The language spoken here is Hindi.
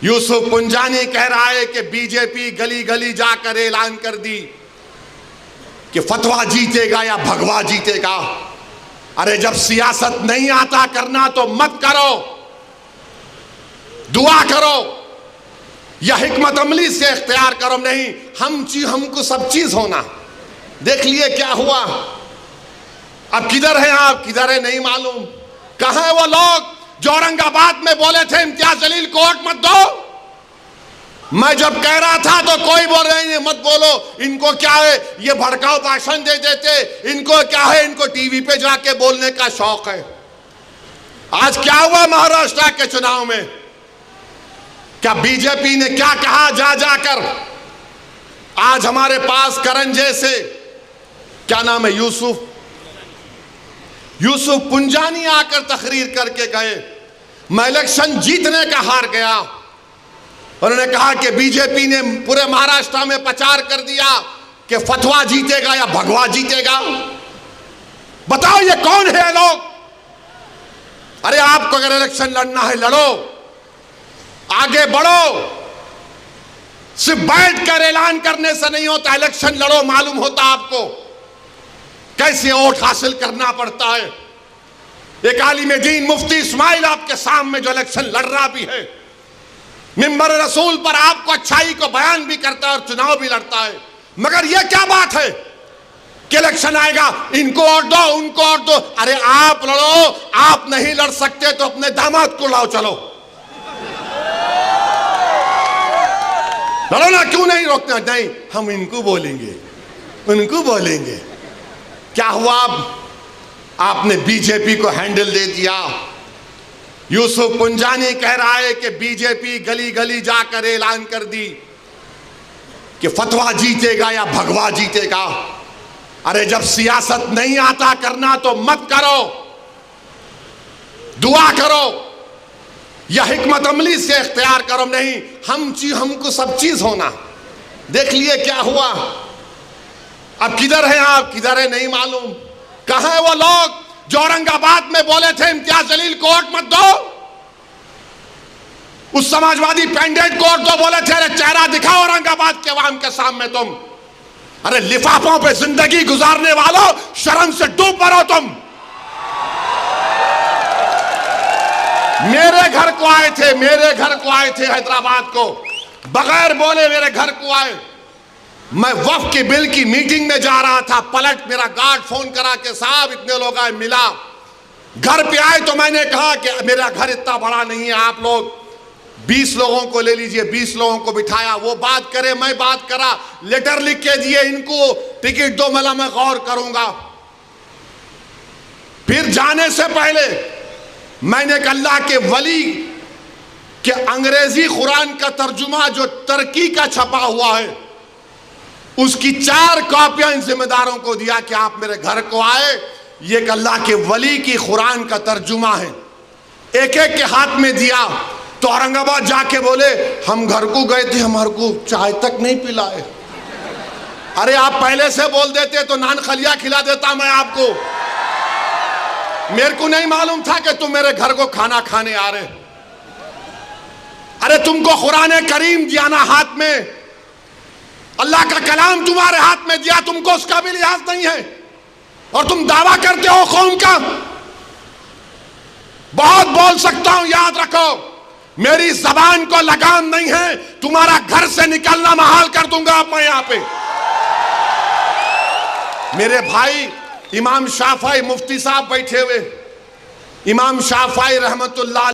यूसुफ पुंजानी कह रहा है कि बीजेपी गली गली जाकर ऐलान कर दी कि फतवा जीतेगा या भगवा जीतेगा। अरे जब सियासत नहीं आता करना तो मत करो, दुआ करो या हिकमत अमली से इख्तियार करो। नहीं, हमको सब चीज होना। देख लिए क्या हुआ। अब किधर है आप, किधर है नहीं मालूम। कहां है वो लोग जो औरंगाबाद में बोले थे इम्तियाज जलील को वोट मत दो। मैं जब कह रहा था तो कोई बोल रहे हैं मत बोलो, इनको क्या है, ये भड़काऊ भाषण दे देते, इनको क्या है, इनको टीवी पे जाके बोलने का शौक है। आज क्या हुआ महाराष्ट्र के चुनाव में, क्या बीजेपी ने क्या कहा जा जाकर। आज हमारे पास करण जैसे, क्या नाम है, यूसुफ पुंजानी आकर तकरीर करके गए, मैं इलेक्शन जीतने का हार गया। उन्होंने कहा कि बीजेपी ने पूरे महाराष्ट्र में प्रचार कर दिया कि फतवा जीतेगा या भगवा जीतेगा। बताओ ये कौन है लोग। अरे आपको अगर इलेक्शन लड़ना है लड़ो, आगे बढ़ो। सिर्फ बैठकर ऐलान करने से नहीं होता, इलेक्शन लड़ो, मालूम होता आपको कैसे वोट हासिल करना पड़ता है। एक आलिम दीन मुफ्ती इस्माइल आपके सामने जो इलेक्शन लड़ रहा भी है, मिंबर रसूल पर आपको अच्छाई को बयान भी करता है और चुनाव भी लड़ता है। मगर यह क्या बात है कि इलेक्शन आएगा इनको वोट दो, उनको वोट दो। अरे आप लड़ो, आप नहीं लड़ सकते तो अपने दामाद को लाओ, चलो लड़ो ना, क्यों नहीं रोकना। नहीं, हम इनको बोलेंगे, उनको बोलेंगे। क्या हुआ, आपने बीजेपी को हैंडल दे दिया। यूसुफ पुंजानी कह रहा है कि बीजेपी गली गली जाकर ऐलान कर दी कि फतवा जीतेगा या भगवा जीतेगा। अरे जब सियासत नहीं आता करना तो मत करो, दुआ करो या हिकमत अमली से इख्तियार करो। नहीं, हमको सब चीज होना। देख लिए क्या हुआ। अब किधर है आप, किधर है नहीं मालूम। कहां है वो लोग जो औरंगाबाद में बोले थे इम्तियाज जलील को वोट मत दो। उस समाजवादी पैंडेट को वोट दो बोले थे। अरे चेहरा दिखाओ औरंगाबाद के अवाम के सामने तुम। अरे लिफाफों पे जिंदगी गुजारने वालों, शर्म से डूब मरो तुम। मेरे घर को आए थे, मेरे घर को आए थे हैदराबाद को, बगैर बोले मेरे घर को आए। मैं वक्फ के बिल की मीटिंग में जा रहा था, पलट मेरा गार्ड फोन करा के साहब इतने लोग आए, मिला। घर पे आए तो मैंने कहा कि मेरा घर इतना बड़ा नहीं है, आप लोग 20 लोगों को ले लीजिए। 20 लोगों को बिठाया, वो बात करे, मैं बात करा, लेटर लिख के दिए, इनको टिकट दो, मला मैं गौर करूंगा। फिर जाने से पहले मैंने एक अल्लाह के वली के अंग्रेजी कुरान का तर्जुमा जो तुर्की का छपा हुआ है, उसकी 4 कॉपियां इन जिम्मेदारों को दिया कि आप मेरे घर को आए, ये एक अल्लाह के वली की कुरान का तर्जुमा है। एक एक के हाथ में दिया तो औरंगाबाद जाके बोले हम घर को गए थे, हमारे को चाय तक नहीं पिलाए। अरे आप पहले से बोल देते तो नान खलिया खिला देता मैं आपको। मेरे को नहीं मालूम था कि तुम मेरे घर को खाना खाने आ रहे। अरे तुमको कुरान करीम दिया ना हाथ में, अल्लाह का कलाम तुम्हारे हाथ में दिया, तुमको उसका भी लिहाज नहीं है और तुम दावा करते हो कौम का। बहुत बोल सकता हूं, याद रखो मेरी जबान को लगाम नहीं है, तुम्हारा घर से निकलना महाल कर दूंगा मैं यहां पे। मेरे भाई इमाम शाफई मुफ्ती साहब बैठे हुए, इमाम शाफई रहमतुल्लाह